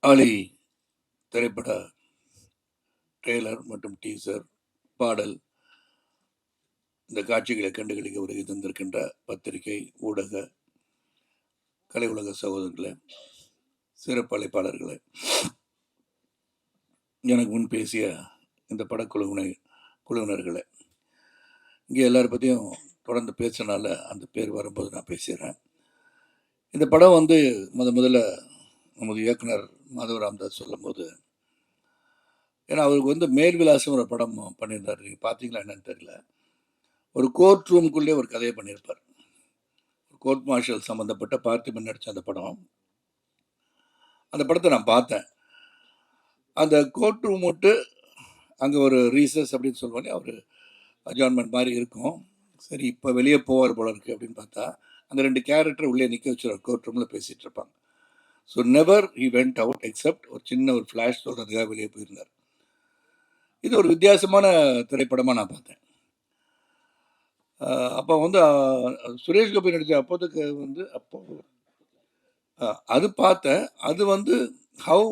ஆலி திரைப்பட ட்ரெய்லர் மற்றும் டீசர் பாடல் இந்த காட்சிகளை கண்டுகளிக்க வருகை தந்திருக்கின்ற பத்திரிகை ஊடக கலை உலக சகோதரர்களே, சிறப்பு அழைப்பாளர்களே, எனக்கு முன் பேசிய இந்த குழுவினர்களே, இங்கே எல்லாரை பற்றியும் தொடர்ந்து பேசுனால அந்த பேர் வரும்போது நான் பேசுகிறேன். இந்த படம் முதல்ல நமது இயக்குனர் மாதவ ராமதாஸ் சொல்லும்போது, ஏன்னா அவருக்கு மேல் விலாசம் ஒரு படம் பண்ணியிருந்தார். நீங்கள் பார்த்தீங்களா என்னன்னு தெரியல. ஒரு கோர்ட் ரூமுக்குள்ளே ஒரு கதையை பண்ணியிருப்பார். கோர்ட் மார்ஷல் சம்மந்தப்பட்ட பார்த்திபன் நடித்த அந்த படம். அந்த படத்தை நான் பார்த்தேன். அந்த கோர்ட் ரூம் விட்டு அங்கே ஒரு ரீசஸ் அப்படின்னு சொல்லுவாங்க, அவர் அட்ஜாயின்மெண்ட் மாதிரி இருக்கும். சரி, இப்போ வெளியே போவார் போல இருக்குது அப்படின்னு பார்த்தா, அந்த 2 கேரக்டர் உள்ளே நிற்க வச்சுருவார். கோர்ட் ரூமில் பேசிகிட்டு இருப்பாங்க. So never he went out accept ஒரு சின்ன ஒரு ஃப்ளாஷ் சொல்கிறதுக்காக வெளியே போயிருந்தார். இது ஒரு வித்தியாசமான திரைப்படமாக நான் பார்த்தேன். அப்போ சுரேஷ் கோபி நடித்த அப்போதுக்கு அப்போ அது பார்த்தேன். அது how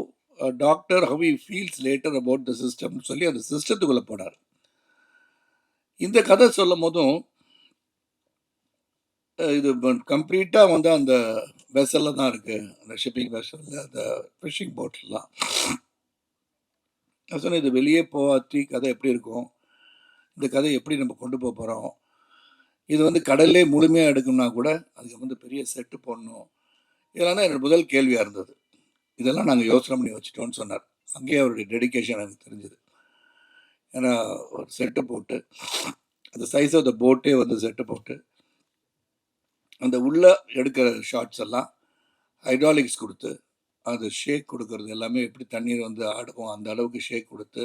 doctor how he feels later about the சிஸ்டம்னு சொல்லி அந்த சிஸ்டத்துக்குள்ளே போனார். இந்த கதை சொல்லும் போதும் இது கம்ப்ளீட்டாக அந்த வெசலில் தான் இருக்குது. அந்த ஷிப்பிங் வெசலில், அந்த ஃபிஷிங் போட்லாம். நான் சொன்னேன், இது வெளியே போகாத்தி கதை எப்படி இருக்கும், இந்த கதை எப்படி நம்ம கொண்டு போக போகிறோம், இது கடல்லே முழுமையாக எடுக்கணும்னா கூட அதுக்கு பெரிய செட்டு போடணும். இதெல்லாம் தான் என்னோட முதல் கேள்வியாக இருந்தது. இதெல்லாம் நாங்கள் யோசனை பண்ணி வச்சுட்டோன்னு சொன்னார். அங்கேயே அவருடைய டெடிக்கேஷன் எனக்கு தெரிஞ்சுது. ஏன்னா ஒரு செட்டு போட்டு அந்த சைஸ் ஆஃப் த போட்டே செட்டு போட்டு அந்த உள்ளே எடுக்கிற ஷார்ட்ஸ் எல்லாம் ஹைட்ராலிக்ஸ் கொடுத்து அது ஷேக் கொடுக்கறது எல்லாமே எப்படி தண்ணீர் ஆடுவோம் அந்த அளவுக்கு ஷேக் கொடுத்து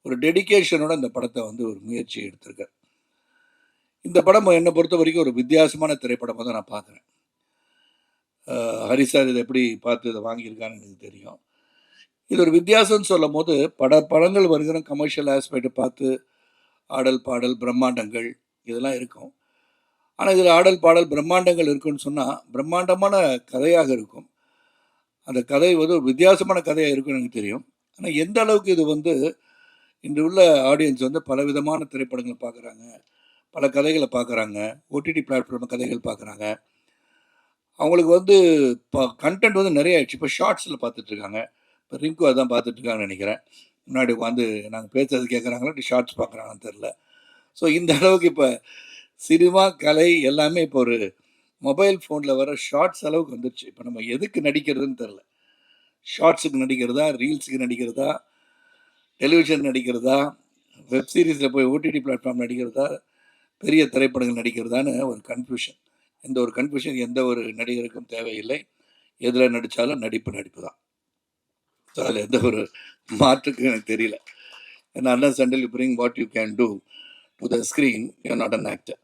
ஒரு டெடிக்கேஷனோட இந்த படத்தை ஒரு முயற்சி எடுத்திருக்கார். இந்த படம் என்னை பொறுத்த வரைக்கும் ஒரு வித்தியாசமான திரைப்படமாக தான் நான் பார்க்குறேன். ஹரிசார் இதை எப்படி பார்த்து இதை வாங்கியிருக்கான்னு எனக்கு தெரியும். இது ஒரு வித்தியாசம்னு சொல்லும் போது படங்கள் வருகிற கமர்ஷியல் ஆஸ்பெக்டை பார்த்து ஆடல் பாடல் பிரம்மாண்டங்கள் இதெல்லாம் இருக்கும். ஆனால் இதில் ஆடல் பாடல் பிரம்மாண்டங்கள் இருக்குன்னு சொன்னால் பிரம்மாண்டமான கதையாக இருக்கும். அந்த கதை ஒரு வித்தியாசமான கதையாக இருக்குன்னு எனக்கு தெரியும். ஆனால் எந்த அளவுக்கு இது இன்று உள்ள ஆடியன்ஸ் பலவிதமான திரைப்படங்களை பார்க்குறாங்க, பல கதைகளை பார்க்குறாங்க, ஓடிடி பிளாட்ஃபார்ம் கதைகள் பார்க்குறாங்க. அவங்களுக்கு கண்டென்ட் நிறைய ஆயிடுச்சு. இப்போ ஷார்ட்ஸில் பார்த்துட்ருக்காங்க. இப்போ ரிங்கு அதான் பார்த்துட்ருக்காங்கன்னு நினைக்கிறேன். முன்னாடி நாங்கள் பேசுறது கேட்குறாங்களா இப்படி ஷார்ட்ஸ் பார்க்குறாங்கன்னு தெரில. ஸோ இந்த அளவுக்கு இப்போ சினிமா கலை எல்லாமே இப்போ ஒரு மொபைல் ஃபோனில் வர ஷார்ட்ஸ் அளவுக்கு வந்துடுச்சு. இப்போ நம்ம எதுக்கு நடிக்கிறதுன்னு தெரில. ஷார்ட்ஸுக்கு நடிக்கிறதா, ரீல்ஸுக்கு நடிக்கிறதா, டெலிவிஷன் நடிக்கிறதா, வெப் சீரிஸில் போய் ஓடிடி பிளாட்ஃபார்ம் நடிக்கிறதா, பெரிய திரைப்படங்கள் நடிக்கிறதான்னு ஒரு கன்ஃபியூஷன். ஒரு கன்ஃபியூஷன் எந்த ஒரு நடிகருக்கும் தேவையில்லை. எதில் நடித்தாலும் நடிப்பு தான். ஸோ அதில் எந்த ஒரு மாற்றுக்கும் எனக்கு தெரியல. ஏன்னா unless until you bring what you can do to the screen you are not an actor.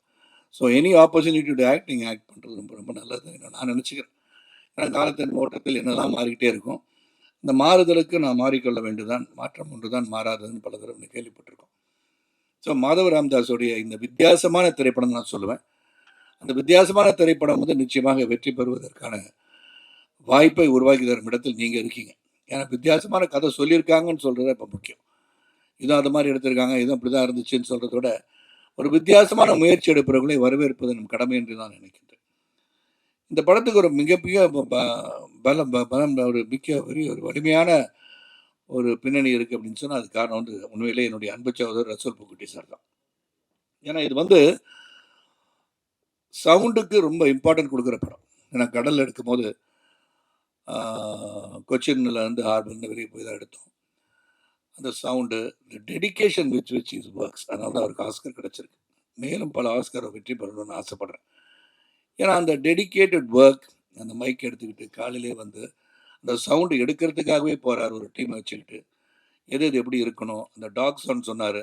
So any opportunity to act நீங்கள் ஆக்ட் பண்ணுறது ரொம்ப ரொம்ப நல்லது நான் நினச்சிக்கிறேன். ஏன்னா காலத்தின் ஓட்டத்தில் என்னெல்லாம் மாறிக்கிட்டே இருக்கும். இந்த மாறுதலுக்கு நான் மாறிக்கொள்ள வேண்டியதான். மாற்றம் ஒன்று தான் மாறாததுன்னு பல தடவை கேள்விப்பட்டிருக்கோம். ஸோ மாதவ ராமதாஸோடைய இந்த வித்தியாசமான திரைப்படம் நான் சொல்லுவேன். அந்த வித்தியாசமான திரைப்படம் நிச்சயமாக வெற்றி பெறுவதற்கான வாய்ப்பை உருவாக்கி தரும் இடத்தில் நீங்கள் இருக்கீங்க. ஏன்னா வித்தியாசமான கதை சொல்லியிருக்காங்கன்னு சொல்கிறது இப்போ முக்கியம். இதுவும் அது மாதிரி எடுத்திருக்காங்க, இதுவும் அப்படி தான் இருந்துச்சுன்னு சொல்கிறத விட ஒரு வித்தியாசமான முயற்சி எடுப்பவர்களை வரவேற்பது நம் கடமை என்று தான் நினைக்கின்றேன். இந்த படத்துக்கு ஒரு மிகப்பெரிய பலம் ஒரு பெரிய ஒரு வலிமையான ஒரு பின்னணி இருக்குது அப்படின்னு சொன்னால் அது காரணம் உண்மையிலே என்னுடைய அன்பு சகோதரர் ரசூல் பூக்குட்டி சார் தான். ஏன்னா இது சவுண்டுக்கு ரொம்ப இம்பார்ட்டன்ட் கொடுக்குற படம். ஏன்னா கடலில் எடுக்கும்போது கொச்சின்லேருந்து ஹார்பர்லேருந்து வெளியே போய் தான் எடுத்தோம். அந்த சவுண்டு, இந்த டெடிக்கேஷன் விச் இஸ் ஒர்க்ஸ், அதனால தான் அவருக்கு ஆஸ்கர் கிடச்சிருக்கு. மேலும் பல ஆஸ்கரை வெற்றி பெறணும்னு ஆசைப்பட்றேன். ஏன்னா அந்த டெடிக்கேட்டட் ஒர்க், அந்த மைக் எடுத்துக்கிட்டு காலையிலே அந்த சவுண்டு எடுக்கிறதுக்காகவே போகிறார் ஒரு டீமை வச்சுக்கிட்டு. எது எப்படி இருக்கணும், அந்த டாக் சவுண்ட் சொன்னார்.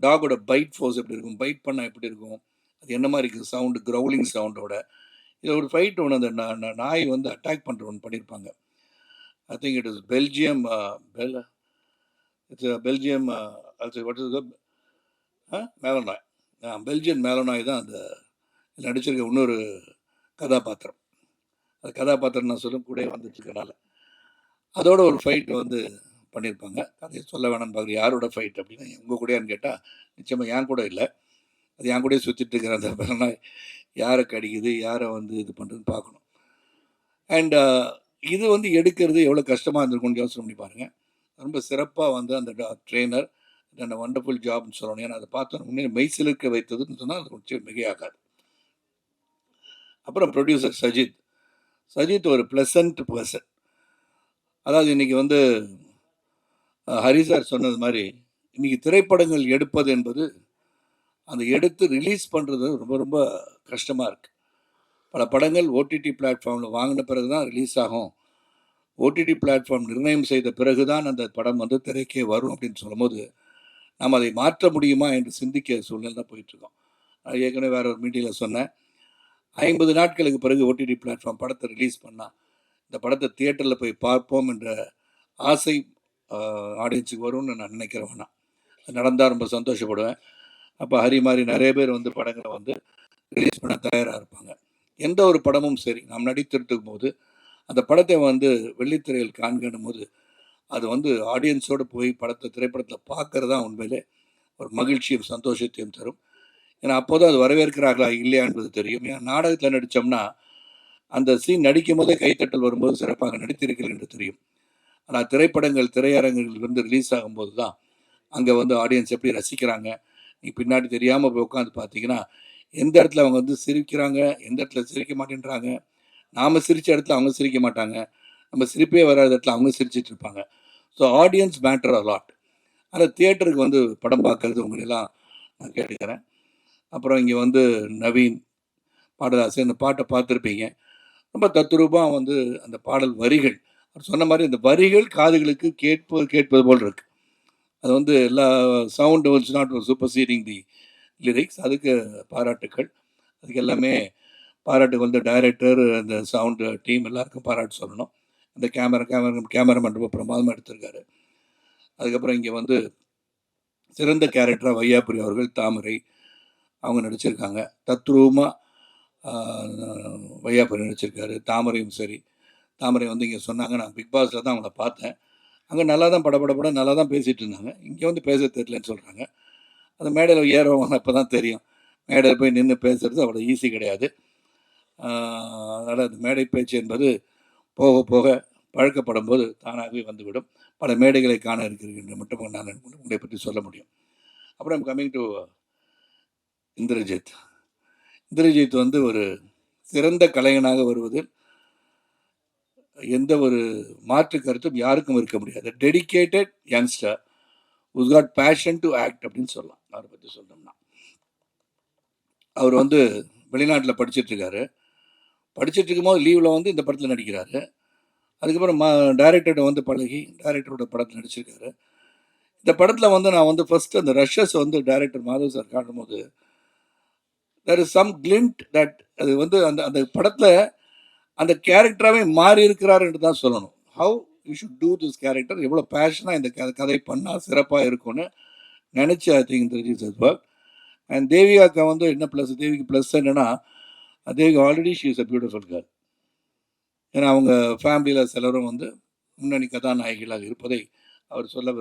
டாகோட பைட் ஃபோர்ஸ் எப்படி இருக்கும், பைட் பண்ணால் எப்படி இருக்கும், அது என்ன மாதிரி இருக்குது சவுண்டு, க்ரௌலிங் சவுண்டோட. இதில் ஒரு ஃபைட் அந்த நாய் அட்டாக் பண்ணுற ஒன்று பண்ணியிருப்பாங்க. I think it is Belgium Belgium what is மேலனாய். பெல்ஜியன் மேலனாய் தான் அந்த நடிச்சிருக்க இன்னொரு கதாபாத்திரம். அந்த கதாபாத்திரம் நான் சொல்லும் கூட வந்துட்டுருக்கனால அதோட ஒரு ஃபைட் வந்து பண்ணியிருப்பாங்க. அதை சொல்ல வேணாம்னு பார்க்குறேன். யாரோட ஃபைட் அப்படின்னா, உங்கள் கூடயான்னு கேட்டால் நிச்சயமாக என் கூட இல்லை. அது என் கூடயே சுற்றிட்டு இருக்கிற அந்த பலனா யாரை கடிக்குது, யாரை வந்து இது பண்ணுறதுன்னு பார்க்கணும். அண்ட் இது வந்து எடுக்கிறது எவ்வளோ கஷ்டமாக இருந்திருக்கும்னு யோசனை பண்ணி பாருங்கள். ரொம்ப சிறப்பாக வந்து அந்த ட்ரெயினர் அந்த வண்டர்ஃபுல் ஜாப்னு சொல்லணும். ஏன்னா அதை பார்த்தோம் உண்மையை மெய்சிலிருக்க வைத்ததுன்னு சொன்னால் அது கொஞ்சம் மிகையாகாது. அப்புறம் ப்ரொடியூசர் சஜித். சஜித் ஒரு ப்ளசன்ட் பர்சன். அதாவது இன்றைக்கி வந்து ஹரி சார் சொன்னது மாதிரி இன்றைக்கி திரைப்படங்கள் எடுப்பது என்பது அந்த எடுத்து ரிலீஸ் பண்ணுறது ரொம்ப ரொம்ப கஷ்டமாக இருக்குது. பல படங்கள் ஓடிடி பிளாட்ஃபார்மில் வாங்கின பிறகு தான் ரிலீஸ் ஆகும். ஓடிடி பிளாட்ஃபார்ம் நிர்ணயம் செய்த பிறகு தான் அந்த படம் வந்து திரைக்கே வரும் அப்படின்னு சொல்லும்போது நாம் அதை மாற்ற முடியுமா என்று சிந்திக்க சூழ்நிலை தான் போயிட்டுருக்கோம். ஏற்கனவே வேறு ஒரு மீட்டிங்கில் சொன்னேன், 50 நாட்களுக்கு பிறகு ஓடிடி பிளாட்ஃபார்ம் படத்தை ரிலீஸ் பண்ணால் இந்த படத்தை தியேட்டரில் போய் பார்ப்போம் என்ற ஆசை ஆடியன்ஸுக்கு வரும்னு நான் நினைக்கிறேன். வேணாம், அது நடந்தால் ரொம்ப சந்தோஷப்படுவேன். அப்போ ஹரி மாதிரி நிறைய பேர் வந்து படங்களை வந்து ரிலீஸ் பண்ண தயாராக இருப்பாங்க. எந்த ஒரு படமும் சரி, நாம் நடித்திருக்கும் போது அந்த படத்தை வந்து வெள்ளித்திரையில் காண்கணும் போது அது வந்து ஆடியன்ஸோடு போய் திரைப்படத்தில் பார்க்கறது தான் உண்மையிலே ஒரு மகிழ்ச்சியும் சந்தோஷத்தையும் தரும். ஏன்னா அப்போது அது வரவேற்கிறார்களா இல்லையா என்பது தெரியும். ஏன்னா நாடகத்தில் நடித்தோம்னா அந்த சீன் நடிக்கும் போதே கைத்தட்டல் வரும்போது சிறப்பாக நடித்திருக்கிறீர்கள் என்று தெரியும். ஆனால் திரைப்படங்கள் திரையரங்குகள் வந்து ரிலீஸ் ஆகும்போது தான் அங்கே வந்து ஆடியன்ஸ் எப்படி ரசிக்கிறாங்க. நீ பின்னாடி தெரியாமல் போய் உட்காந்து பார்த்தீங்கன்னா எந்த இடத்துல அவங்க வந்து சிரிக்கிறாங்க, எந்த இடத்துல சிரிக்க மாட்டேன்றாங்க. நாம் சிரித்த இடத்துல அவங்க சிரிக்க மாட்டாங்க, நம்ம சிரிப்பே வராத இடத்துல அவங்க சிரிச்சிட்டு இருப்பாங்க. So audience matter a lot. ஆனால் தியேட்டருக்கு வந்து படம் பார்க்கறது உங்களெல்லாம் நான் கேட்டுக்கிறேன். அப்புறம் இங்கே வந்து நவீன் பாடலாசிரியர், இந்த பாட்டை பார்த்துருப்பீங்க. ரொம்ப தத்ரூபமாக வந்து அந்த பாடல் வரிகள் அவர் சொன்ன மாதிரி அந்த வரிகள் காதுகளுக்கு கேட்பது போல் இருக்கு. அது வந்து எல்லா sound was not super seeding the lyrics. அதுக்கு பாராட்டுக்கள். அதுக்கு எல்லாமே பாராட்டுக்கு வந்து டைரக்டர், அந்த சவுண்டு டீம் எல்லாருக்கும் பாராட்டு சொல்லணும். அந்த கேமராமேன் ரொம்ப பிரமாதமாக எடுத்திருக்காரு. அதுக்கப்புறம் இங்கே வந்து சிறந்த கேரக்டராக வையாபுரி அவர்கள், தாமரை அவங்க நடிச்சிருக்காங்க. தத்ரூபமாக வையாபுரி நடிச்சிருக்காரு. தாமரையும் சரி. தாமரை வந்து இங்கே சொன்னாங்க, நான் பிக் பாஸில் தான் அவங்கள பார்த்தேன். அங்கே நல்லா தான் பட நல்லா தான் பேசிகிட்டு இருந்தாங்க. இங்கே வந்து பேச தெரியலன்னு சொல்கிறாங்க. அந்த மேடையில் ஏறுவாங்க அப்போ தான் தெரியும். மேடையில் போய் நின்று பேசுகிறது அவ்வளோ ஈஸி கிடையாது. அதனால் அந்த மேடை பேச்சு என்பது போக போக பழக்கப்படும் போது தானாகவே வந்துவிடும். பல மேடைகளை காண இருக்கிறீங்க மட்டும் நான் உங்களை பற்றி சொல்ல முடியும். அப்புறம் கம்மிங் டு இந்திரஜித். இந்திரஜித் வந்து ஒரு சிறந்த கலைஞனாக வருவதில் எந்த ஒரு மாற்று கருத்தும் யாருக்கும் இருக்க முடியாது. Dedicated youngster who's got passion to act அப்படின்னு சொல்லலாம். அவரை பற்றி சொல்லணும்னா அவர் வந்து வெளிநாட்டில் படிச்சுட்ருக்காரு. படிச்சுட்டு இருக்கும்போது லீவில் வந்து இந்த படத்தில் நடிக்கிறாரு. அதுக்கப்புறம் டைரக்டர்கிட்ட வந்து பழகி டைரக்டரோட படத்தில் நடிச்சிருக்காரு. இந்த படத்தில் வந்து நான் வந்து ஃபஸ்ட்டு அந்த ரஷ்ஷஸ் வந்து டைரக்டர் மாதவ் சார் காட்டும்போது there is some glint that அது வந்து அந்த அந்த படத்தில் அந்த கேரக்டராகவே மாறி இருக்கிறார் என்று தான் சொல்லணும். How you should do this character, எவ்வளோ பேஷனாக இந்த கதை பண்ணால் சிறப்பாக இருக்கும்னு நினச்சி I think this is work. And தேவிகாவுக்கு வந்து என்ன ப்ளஸ், தேவிக்கு ப்ளஸ் என்னென்னா தேவிகா already she is a beautiful girl. ஏன்னா அவங்க ஃபேமிலியில் சிலரும் வந்து முன்னணி கதாநாயகிகளாக இருப்பதை அவர் சொல்ல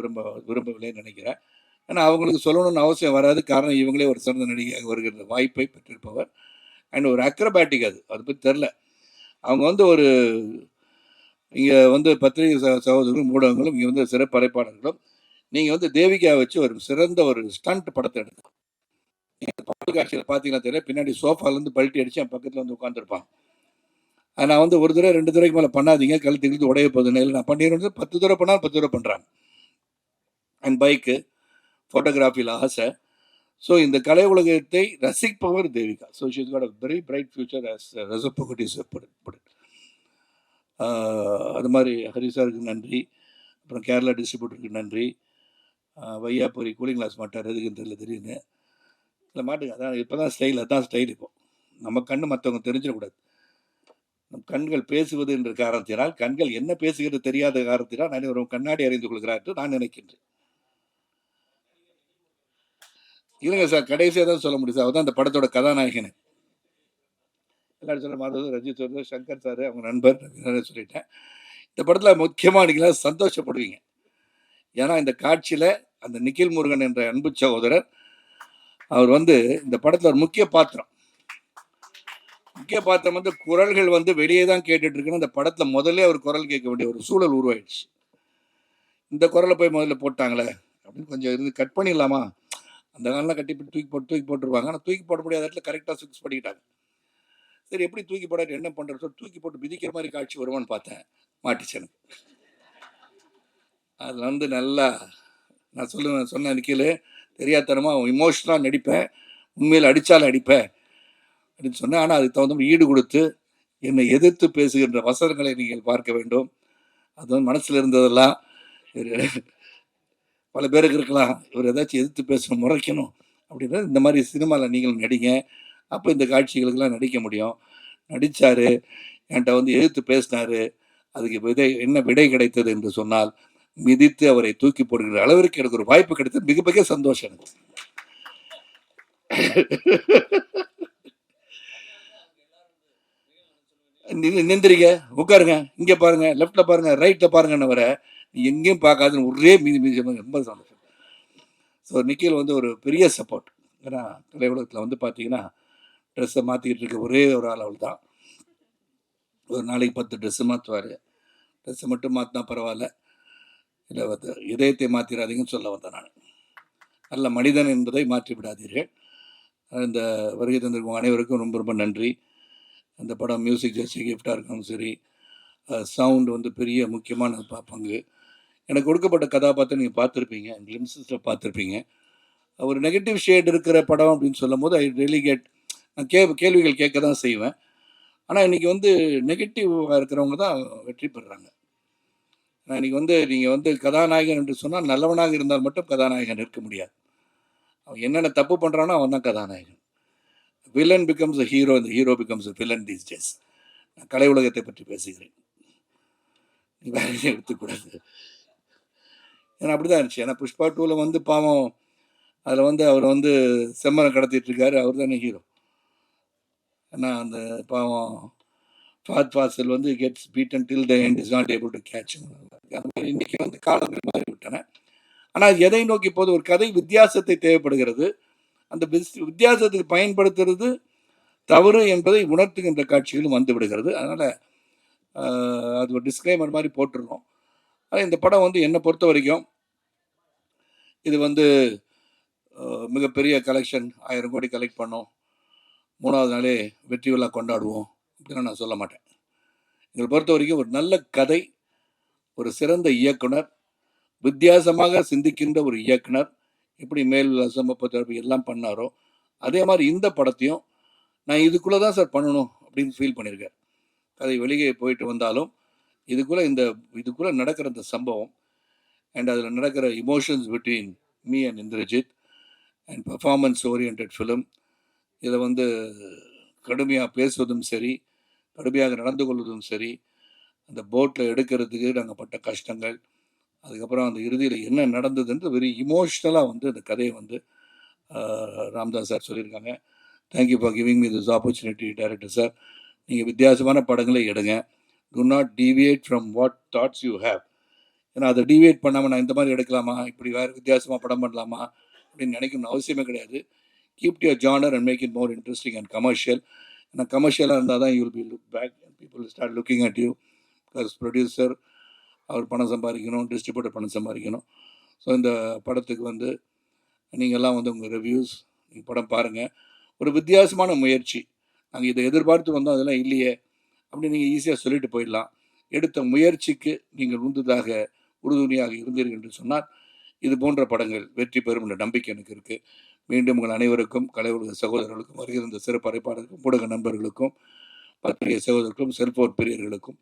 விரும்பவில்லைன்னு நினைக்கிறேன். ஏன்னா அவங்களுக்கு சொல்லணும்னு அவசியம் வராது. காரணம் இவங்களே ஒரு சிறந்த நடிகையாக வருகிற வாய்ப்பை பெற்றிருப்பவர். அண்ட் ஒரு அக்ரபேட்டிக் அது பற்றி தெரில. அவங்க வந்து ஒரு இங்கே வந்து பத்திரிகை சகோதரர்களும் ஊடகங்களும் இங்கே வந்து சிறப்பு அழைப்பாளர்களும் நீங்கள் வந்து தேவிகா வச்சு ஒரு சிறந்த ஒரு ஸ்டண்ட் படத்தை எடுக்கலாம். நீங்கள் பாட்டு காட்சியில் பார்த்தீங்கன்னா தெரியல, பின்னாடி சோஃபாலேருந்து பல்ட்டி அடித்து என் பக்கத்தில் வந்து உட்காந்துருப்பான். நான் வந்து ஒரு தடவை 2 தடவைக்கு மேலே பண்ணாதீங்க, கழுத்து இழுத்து உடைய போகுதுன்னு. இல்லை நான் பண்ணிடுறது 10 தடவை பண்ணாலும் 10 தடவை பண்ணுறாங்க. அண்ட் பைக்கு ஃபோட்டோகிராஃபியில் ஆசை. ஸோ இந்த கலை உலகத்தை ரசிப்பவர் Devika. So she's got a very bright future as ரசப்பகுட்டி. அது மாதிரி ஹரிசாருக்கு நன்றி. அப்புறம் கேரளா டிஸ்ட்ரிபியூட்டருக்கு நன்றி. வையாபுரி கூலிங் கிளாஸ் மாட்டார், எதுக்குன்னு தெரியல திடீர்னு. இல்லை மாட்டுங்க, அதான் இப்போ தான் ஸ்டைல், அதுதான் ஸ்டைல். இப்போ நம்ம கண்ணு மற்றவங்க தெரிஞ்சிடக்கூடாது. நம் கண்கள் பேசுவது என்ற காரணத்தினால், கண்கள் என்ன பேசுகிறது தெரியாத காரணத்தினால் நான் ஒரு கண்ணாடி அறிந்து கொள்கிறார் என்று நான் நினைக்கின்றேன். இல்லைங்க சார், கடைசியாக தான் சொல்ல முடியும் சார். அவதான் அந்த படத்தோட கதாநாயகன். எல்லாரும் சொல்ல மாதவ், ரஜித் சார், சங்கர் சார், அவங்க நண்பர் சொல்லிட்டேன். இந்த படத்தில் முக்கியமாக நீங்களாம் சந்தோஷப்படுவீங்க. ஏன்னா இந்த காட்சியில் அந்த நிக்கில் முருகன் என்ற அன்பு சகோதரர் அவர் வந்து இந்த படத்தில் ஒரு முக்கிய பாத்திரம் வந்து குரல்கள் வந்து வெளியே தான் கேட்டுட்டு இருக்குன்னு அந்த படத்தில் முதல்ல அவர் குரல் கேட்க வேண்டிய ஒரு சூழல் உருவாயிடுச்சு. இந்த குரலை போய் முதல்ல போட்டாங்களே அப்படின்னு கொஞ்சம் இருந்து கட் பண்ணிடலாமா, அந்த காலம்லாம் கட்டி தூக்கி போட்டுருவாங்க. ஆனால் தூக்கி போட முடியாத இடத்துல கரெக்டாக ஃபிக்ஸ் பண்ணிக்கிட்டாங்க. சரி, எப்படி தூக்கி போடாட்டி என்ன பண்ணுறது, தூக்கி போட்டு மிதிக்கிற மாதிரி காட்சி வருவான்னு பார்த்தேன், மாட்டிச்சு எனக்கு. அதில் வந்து நல்லா நான் சொன்ன நிற்கல தெரியாதனமாக இமோஷனலாக நடிப்பேன், உண்மையில் அடித்தாலும் அடிப்பேன் அப்படின்னு சொன்னேன். ஆனால் அதுக்கு தகுந்த ஈடு கொடுத்து என்னை எதிர்த்து பேசுகின்ற வசனங்களை நீங்கள் பார்க்க வேண்டும். அது வந்து மனசில் இருந்ததெல்லாம் பல பேருக்கு இருக்கலாம், இவர் ஏதாச்சும் எதிர்த்து பேசணும், முறைக்கணும் அப்படின்னா இந்த மாதிரி சினிமாவில் நீங்கள் நடிங்க, அப்போ இந்த காட்சிகளுக்கெல்லாம் நடிக்க முடியும். நடித்தார், என்கிட்ட வந்து எதிர்த்து பேசினார். அதுக்கு என்ன விடை கிடைத்தது என்று சொன்னால், மிதித்து அவரை தூக்கி போடுகிற அளவிற்கு எனக்கு ஒரு வாய்ப்பு கிடைத்தது. மிகப்பெரிய சந்தோஷம் எனக்கு. நிந்திரிங்க, உட்காருங்க, இங்கே பாருங்க, லெஃப்ட்ல பாருங்க, ரைட்ல பாருங்கன்னு வர எங்கேயும் பார்க்காதுன்னு ஒரே மீதி ரொம்ப சந்தோஷம். ஸோ நிக்கில் வந்து ஒரு பெரிய சப்போர்ட். ஏன்னா கலை உலகத்தில் வந்து பார்த்தீங்கன்னா ட்ரெஸ்ஸை மாற்றிக்கிட்டு இருக்க ஒரே ஒரு ஆள் அவள் தான். ஒரு நாளைக்கு 10 ட்ரெஸ்ஸு மாற்றுவார். ட்ரெஸ்ஸை மட்டும் மாற்றினா பரவாயில்ல, இல்லை வந்து இதயத்தை மாற்றிடாதீங்கன்னு சொல்ல வந்தேன் நான். நல்ல மனிதன் என்பதை மாற்றி விடாதீர்கள். இந்த வருகை தந்திருக்கும் அனைவருக்கும் ரொம்ப ரொம்ப நன்றி. அந்த படம் மியூசிக் ஜெஸ்டி கிஃப்டாக இருக்கணும் சரி, சவுண்டு வந்து பெரிய முக்கியமான பங்கு. எனக்கு கொடுக்கப்பட்ட கதாபாத்திரம் நீங்கள் பார்த்துருப்பீங்க, கிளிம்ஸில் பார்த்துருப்பீங்க. ஒரு நெகட்டிவ் ஷேட் இருக்கிற படம் அப்படின்னு சொல்லும் போது ஐ ரியலி கெட், நான் கேள்விகள் கேட்க தான் செய்வேன். ஆனால் இன்றைக்கி வந்து நெகட்டிவாக இருக்கிறவங்க தான் வெற்றி பெறுறாங்க. இன்றைக்கி வந்து நீங்கள் வந்து கதாநாயகன் என்று சொன்னால் நல்லவனாக இருந்தால் மட்டும் கதாநாயகன் இருக்க முடியாது. அவன் என்னென்ன தப்பு பண்ணுறானோ அவன் தான் கதாநாயகன். வில்லன் பிகம்ஸ் அ ஹீரோ, இந்த hero becomes a villain these days. நான் கலை உலகத்தை பற்றி பேசுகிறேன், நீ வேற எதையும் எடுத்துக்கூடாது. ஏன்னா அப்படி தான் இருந்துச்சு. ஏன்னா புஷ்பா 2ல் வந்து பாவம் அதில் வந்து அவர் வந்து செம்மனை கடத்திட்டு இருக்காரு, அவர் தானே ஹீரோ. ஏன்னா அந்த பாவம் ஃபாத் ஃபாசில் வந்து gets beaten till the end is not able to catch. இன்றைக்கி வந்து காலங்கள் மாறிவிட்டன. ஆனால் எதை நோக்கி போது ஒரு கதை வித்தியாசத்தை தேவைப்படுகிறது. அந்த வித்தியாசத்துக்கு பயன்படுத்துறது தவறு என்பதை உணர்த்துகின்ற காட்சிகளும் வந்து விடுகிறது. அதனால் அது ஒரு டிஸ்க்ளைமர் மாதிரி போட்டுருக்கோம். ஆனால் இந்த படம் வந்து என்னை பொறுத்த வரைக்கும் இது வந்து மிகப்பெரிய கலெக்ஷன், 1000 கோடி கலெக்ட் பண்ணோம், 3வது நாளே வெற்றி விழா கொண்டாடுவோம் அப்படின்னு நான் சொல்ல மாட்டேன். எங்களை பொறுத்த வரைக்கும் ஒரு நல்ல கதை, ஒரு சிறந்த இயக்குனர், வித்தியாசமாக சிந்திக்கின்ற ஒரு இயக்குனர் எப்படி மேல் விலாசம் எல்லாம் பண்ணாரோ அதே மாதிரி இந்த படத்தையும் நான் இதுக்குள்ளே தான் சார் பண்ணணும் அப்படின்னு ஃபீல் பண்ணியிருக்கேன். கதை வெளியே போயிட்டு வந்தாலும் இதுக்குள்ளே நடக்கிற இந்த சம்பவம் அண்ட் அதில் நடக்கிற emotions between me and Indrajith and performance orient film, இதை வந்து கடுமையாக பேசுவதும் சரி, கடுமையாக நடந்து கொள்வதும் சரி, அந்த போட்டில் எடுக்கிறதுக்கு நாங்கள் பட்ட கஷ்டங்கள், அதுக்கப்புறம் அந்த இறுதியில் என்ன நடந்ததுன்றது வெரி இமோஷ்னலாக வந்து அந்த கதையை வந்து ராம்தாஸ் சார் சொல்லியிருக்காங்க. Thank you for giving me this opportunity director sir. நீங்கள் வித்தியாசமான படங்களை எடுங்க, to not deviate from what thoughts you have. ஏன்னா அதை டீவியேட் பண்ணாமல் நான் இந்த மாதிரி எடுக்கலாமா, இப்படி வேறு வித்தியாசமாக படம் பண்ணலாமா அப்படின்னு நினைக்கணும்னு அவசியமே கிடையாது. Keep your genre and make it more interesting and commercial. ஏன்னா கமர்ஷியலாக இருந்தால் தான் you will be look back and people start looking at you. Plus producer அவர் பணம் சம்பாதிக்கணும், டிஸ்ட்ரிபியூட்டர் பணம் சம்பாதிக்கணும். ஸோ இந்த படத்துக்கு வந்து நீங்கள்லாம் வந்து உங்கள் ரிவ்யூஸ், நீங்கள் படம் பாருங்கள். ஒரு வித்தியாசமான முயற்சி, நாங்கள் இதை எதிர்பார்த்து வந்தோம், அதெல்லாம் இல்லையே அப்படி நீங்கள் ஈஸியாக சொல்லிட்டு போயிடலாம். எடுத்த முயற்சிக்கு நீங்கள் உறுதுணையாக இருந்தீர்கள் என்று சொன்னால் இது போன்ற படங்கள் வெற்றி பெறும் என்ற நம்பிக்கை எனக்கு இருக்குது. மீண்டும் உங்கள் அனைவருக்கும், கலை உலக சகோதரர்களுக்கும், வருகிற சிறப்பு அழைப்பாளருக்கும், ஊடக நண்பர்களுக்கும், பத்திரிகை சகோதரர்களுக்கும், செல்போன் பிரியர்களுக்கும்,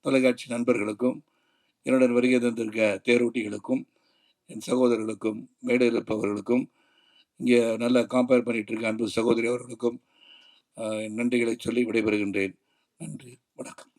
தொலைக்காட்சி நண்பர்களுக்கும், என்னுடன் வருகை தந்திருக்க தேரோட்டிகளுக்கும், என் சகோதரர்களுக்கும், மேடையில் இருப்பவர்களுக்கும், இங்கே நல்லா கம்பேர் பண்ணிகிட்டு இருக்க அன்பு சகோதரி அவர்களுக்கும் நன்றிகளை சொல்லி விடைபெறுகின்றேன். நன்றி, வணக்கம்.